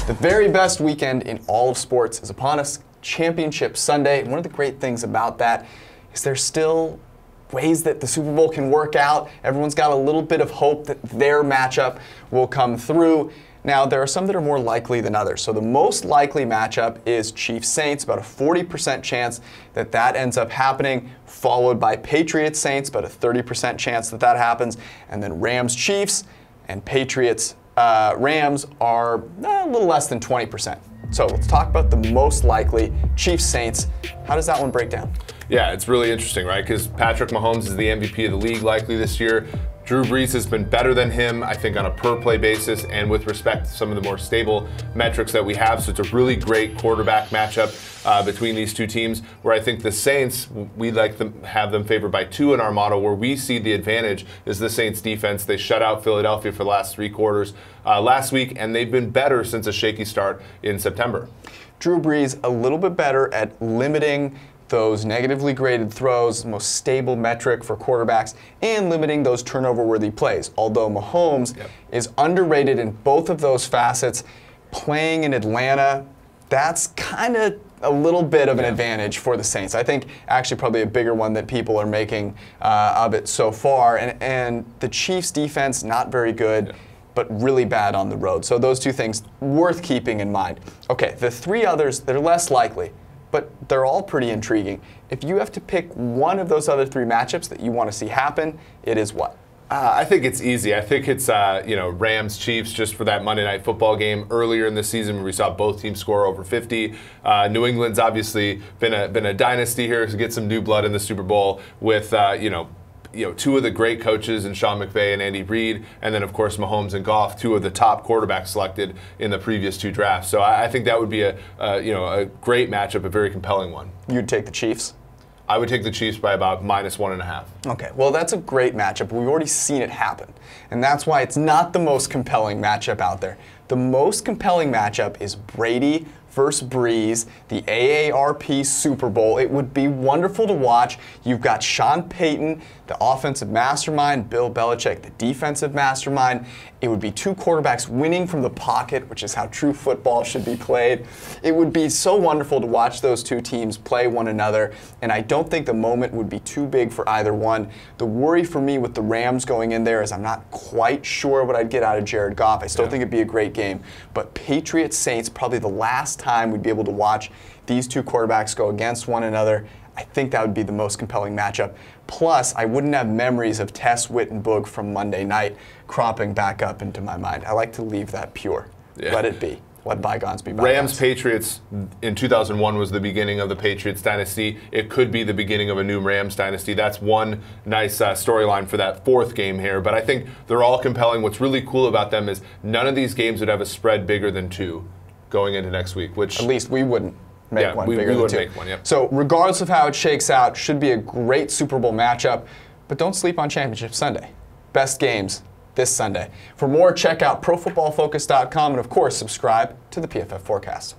The very best weekend in all of sports is upon us, Championship Sunday. And one of the great things about that is there's still ways that the Super Bowl can work out. Everyone's got a little bit of hope that their matchup will come through. Now, there are some that are more likely than others. So the most likely matchup is Chiefs-Saints, about a 40% chance that that ends up happening, followed by Patriots-Saints, about a 30% chance that that happens, and then Rams-Chiefs and Patriots-Rams are a little less than 20%. So let's talk about the most likely Chiefs-Saints. How does that one break down? Yeah, it's really interesting, right? Because Patrick Mahomes is the MVP of the league likely this year. Drew Brees has been better than him, I think, on a per-play basis and with respect to some of the more stable metrics that we have. So it's a really great quarterback matchup between these two teams, where I think the Saints, we like to have them favored by 2 in our model, where we see the advantage is the Saints defense. They shut out Philadelphia for the last 3 quarters last week, and they've been better since a shaky start in September. Drew Brees a little bit better at limiting those negatively graded throws, most stable metric for quarterbacks, and limiting those turnover-worthy plays. Although Mahomes is underrated in both of those facets, playing in Atlanta, that's kind of a little bit of an advantage for the Saints. I think actually probably a bigger one that people are making of it so far. And the Chiefs' defense, not very good. But really bad on the road. So those 2 things worth keeping in mind. Okay, the 3 others, they're less likely, but they're all pretty intriguing. If you have to pick one of those other 3 matchups that you want to see happen, it is what? I think it's easy. I think it's Rams-Chiefs, just for that Monday Night Football game earlier in the season where we saw both teams score over 50. New England's obviously been a dynasty here to get some new blood in the Super Bowl with 2 of the great coaches in Sean McVay and Andy Reid, and then of course Mahomes and Goff, 2 of the top quarterbacks selected in the previous 2 drafts. So I think that would be a great matchup, a very compelling one. You'd take the Chiefs? I would take the Chiefs by about -1.5. Okay, well that's a great matchup. We've already seen it happen, and that's why it's not the most compelling matchup out there. The most compelling matchup is Brady versus Brees, the AARP Super Bowl. It would be wonderful to watch. You've got Sean Payton, the offensive mastermind, Bill Belichick, the defensive mastermind. It would be 2 quarterbacks winning from the pocket, which is how true football should be played. It would be so wonderful to watch those 2 teams play one another, and I don't think the moment would be too big for either one. The worry for me with the Rams going in there is I'm not quite sure what I'd get out of Jared Goff. I still think it'd be a great game, but Patriots-Saints, probably the last time we'd be able to watch these 2 quarterbacks go against one another. I think that would be the most compelling matchup. Plus, I wouldn't have memories of Tess, Witt, and Boog from Monday night cropping back up into my mind. I like to leave that pure. Let it be. Let bygones be bygones. Rams-Patriots in 2001 was the beginning of the Patriots dynasty. It could be the beginning of a new Rams dynasty. That's one nice storyline for that 4th game here. But I think they're all compelling. What's really cool about them is none of these games would have a spread bigger than 2 going into next week. Which at least we wouldn't make one bigger we than would 2. Make one, So regardless of how it shakes out, should be a great Super Bowl matchup. But don't sleep on Championship Sunday. Best games this Sunday. For more, check out ProFootballFocus.com and, of course, subscribe to the PFF Forecast.